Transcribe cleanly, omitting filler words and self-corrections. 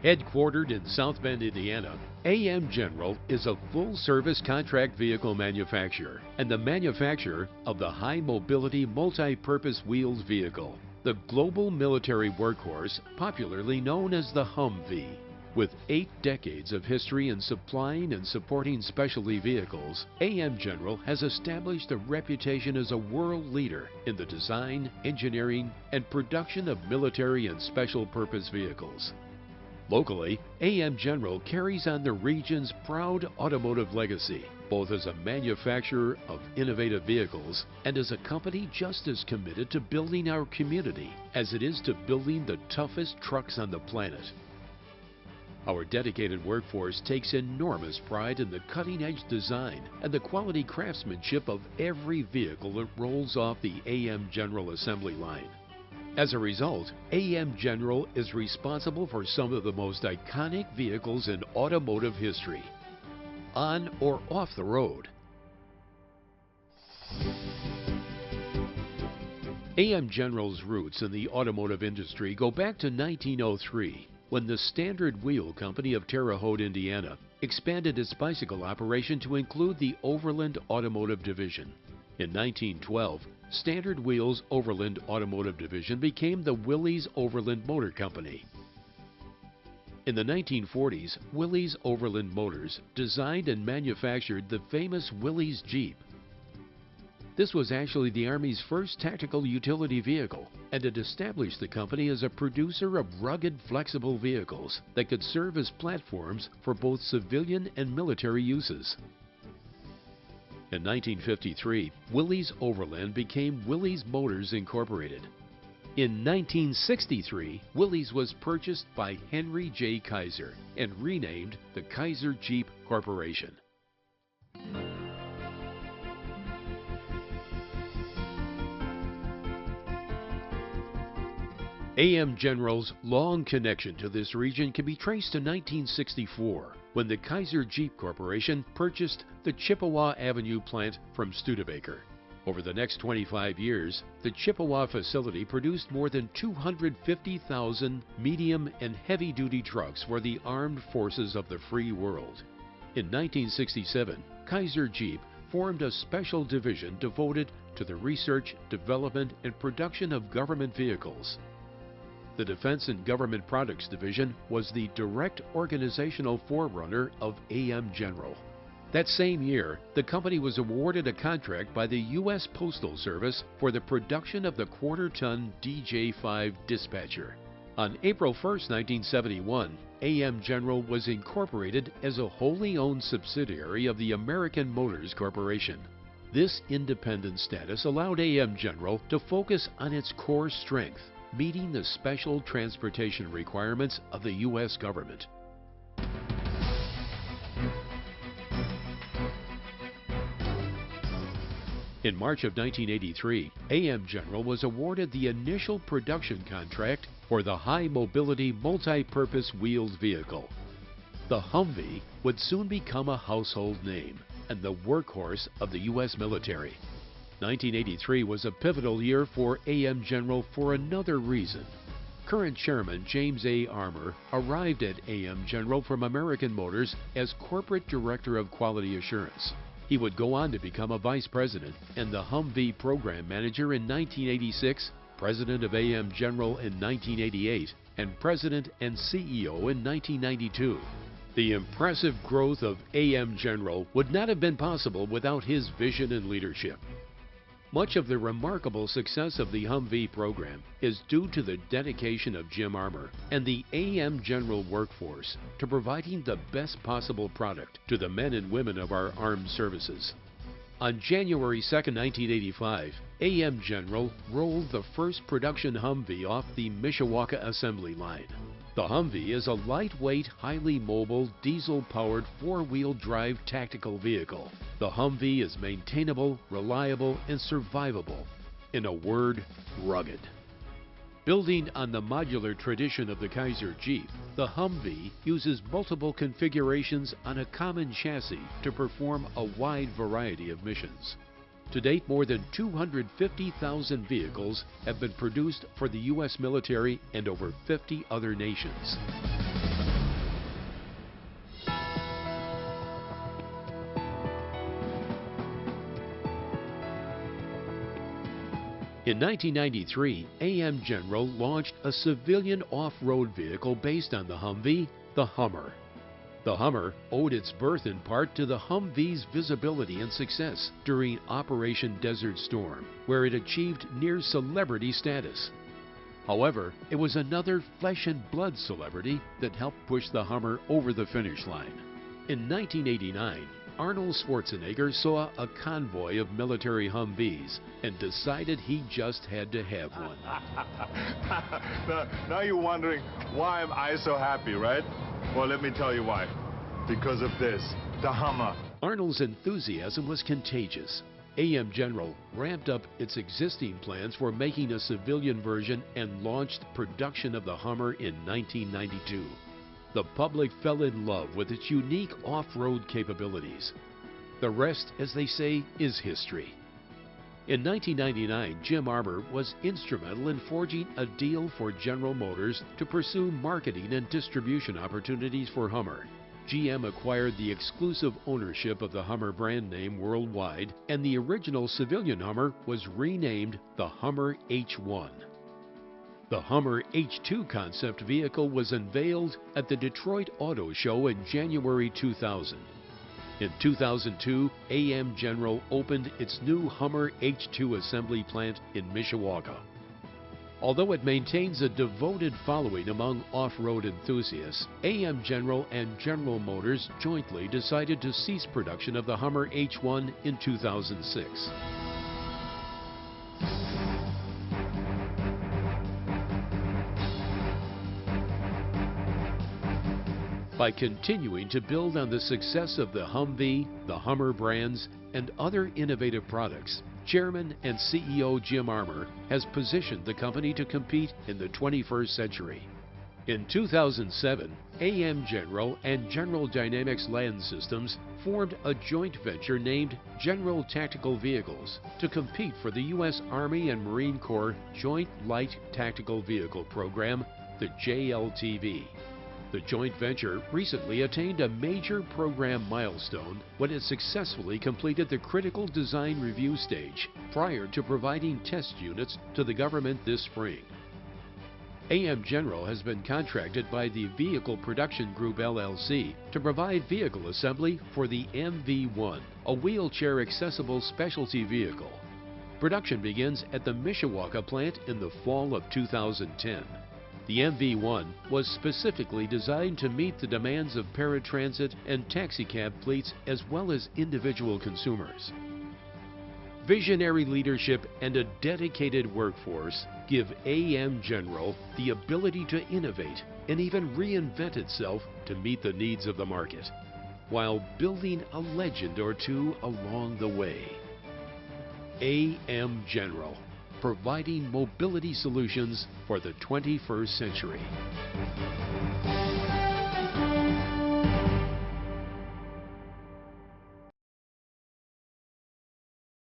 Headquartered in South Bend, Indiana, AM General is a full-service contract vehicle manufacturer and the manufacturer of the high-mobility multi-purpose wheeled vehicle, the global military workhorse popularly known as the Humvee. With 8 decades of history in supplying and supporting specialty vehicles, AM General has established a reputation as a world leader in the design, engineering, and production of military and special purpose vehicles. Locally, AM General carries on the region's proud automotive legacy, both as a manufacturer of innovative vehicles and as a company just as committed to building our community as it is to building the toughest trucks on the planet. Our dedicated workforce takes enormous pride in the cutting-edge design and the quality craftsmanship of every vehicle that rolls off the AM General assembly line. As a result, AM General is responsible for some of the most iconic vehicles in automotive history, on or off the road. AM General's roots in the automotive industry go back to 1903. When the Standard Wheel Company of Terre Haute, Indiana, expanded its bicycle operation to include the Overland Automotive Division. In 1912, Standard Wheel's Overland Automotive Division became the Willys Overland Motor Company. In the 1940s, Willys Overland Motors designed and manufactured the famous Willys Jeep. This was actually the Army's first tactical utility vehicle, and it established the company as a producer of rugged, flexible vehicles that could serve as platforms for both civilian and military uses. In 1953, Willys Overland became Willys Motors Incorporated. In 1963, Willys was purchased by Henry J. Kaiser and renamed the Kaiser Jeep Corporation. AM General's long connection to this region can be traced to 1964, when the Kaiser Jeep Corporation purchased the Chippewa Avenue plant from Studebaker. Over the next 25 years, the Chippewa facility produced more than 250,000 medium and heavy-duty trucks for the armed forces of the free world. In 1967, Kaiser Jeep formed a special division devoted to the research, development, and production of government vehicles. The Defense and Government Products Division was the direct organizational forerunner of AM General. That same year, the company was awarded a contract by the U.S. Postal Service for the production of the quarter-ton DJ-5 dispatcher. On April 1, 1971, AM General was incorporated as a wholly owned subsidiary of the American Motors Corporation. This independent status allowed AM General to focus on its core strength, meeting the special transportation requirements of the U.S. government. In March of 1983, AM General was awarded the initial production contract for the high-mobility multi-purpose wheeled vehicle. The Humvee would soon become a household name and the workhorse of the U.S. military. 1983 was a pivotal year for AM General for another reason. Current Chairman James A. Armour arrived at AM General from American Motors as Corporate Director of Quality Assurance. He would go on to become a Vice President and the Humvee Program Manager in 1986, President of AM General in 1988, and President and CEO in 1992. The impressive growth of AM General would not have been possible without his vision and leadership. Much of the remarkable success of the Humvee program is due to the dedication of Jim Armour and the AM General workforce to providing the best possible product to the men and women of our armed services. On January 2, 1985, AM General rolled the first production Humvee off the Mishawaka assembly line. The Humvee is a lightweight, highly mobile, diesel-powered four-wheel drive tactical vehicle. The Humvee is maintainable, reliable, and survivable. In a word, rugged. Building on the modular tradition of the Kaiser Jeep, the Humvee uses multiple configurations on a common chassis to perform a wide variety of missions. To date, more than 250,000 vehicles have been produced for the U.S. military and over 50 other nations. In 1993, AM General launched a civilian off-road vehicle based on the Humvee, the Hummer. The Hummer owed its birth in part to the Humvee's visibility and success during Operation Desert Storm, where it achieved near-celebrity status. However, it was another flesh and blood celebrity that helped push the Hummer over the finish line. In 1989, Arnold Schwarzenegger saw a convoy of military Humvees and decided he just had to have one. Now you're wondering, why am I so happy, right? Well, let me tell you why. Because of this, the Hummer. Arnold's enthusiasm was contagious. AM General ramped up its existing plans for making a civilian version and launched production of the Hummer in 1992. The public fell in love with its unique off-road capabilities. The rest, as they say, is history. In 1999, Jim Armour was instrumental in forging a deal for General Motors to pursue marketing and distribution opportunities for Hummer. GM acquired the exclusive ownership of the Hummer brand name worldwide, and the original civilian Hummer was renamed the Hummer H1. The Hummer H2 concept vehicle was unveiled at the Detroit Auto Show in January 2000. In 2002, AM General opened its new Hummer H2 assembly plant in Mishawaka. Although it maintains a devoted following among off-road enthusiasts, AM General and General Motors jointly decided to cease production of the Hummer H1 in 2006. By continuing to build on the success of the Humvee, the Hummer brands, and other innovative products, Chairman and CEO Jim Armour has positioned the company to compete in the 21st century. In 2007, AM General and General Dynamics Land Systems formed a joint venture named General Tactical Vehicles to compete for the U.S. Army and Marine Corps Joint Light Tactical Vehicle Program, the JLTV. The joint venture recently attained a major program milestone when it successfully completed the critical design review stage prior to providing test units to the government this spring. AM General has been contracted by the Vehicle Production Group LLC to provide vehicle assembly for the MV-1, a wheelchair-accessible specialty vehicle. Production begins at the Mishawaka plant in the fall of 2010. The MV-1 was specifically designed to meet the demands of paratransit and taxicab fleets as well as individual consumers. Visionary leadership and a dedicated workforce give AM General the ability to innovate and even reinvent itself to meet the needs of the market, while building a legend or two along the way. AM General, providing mobility solutions for the 21st century.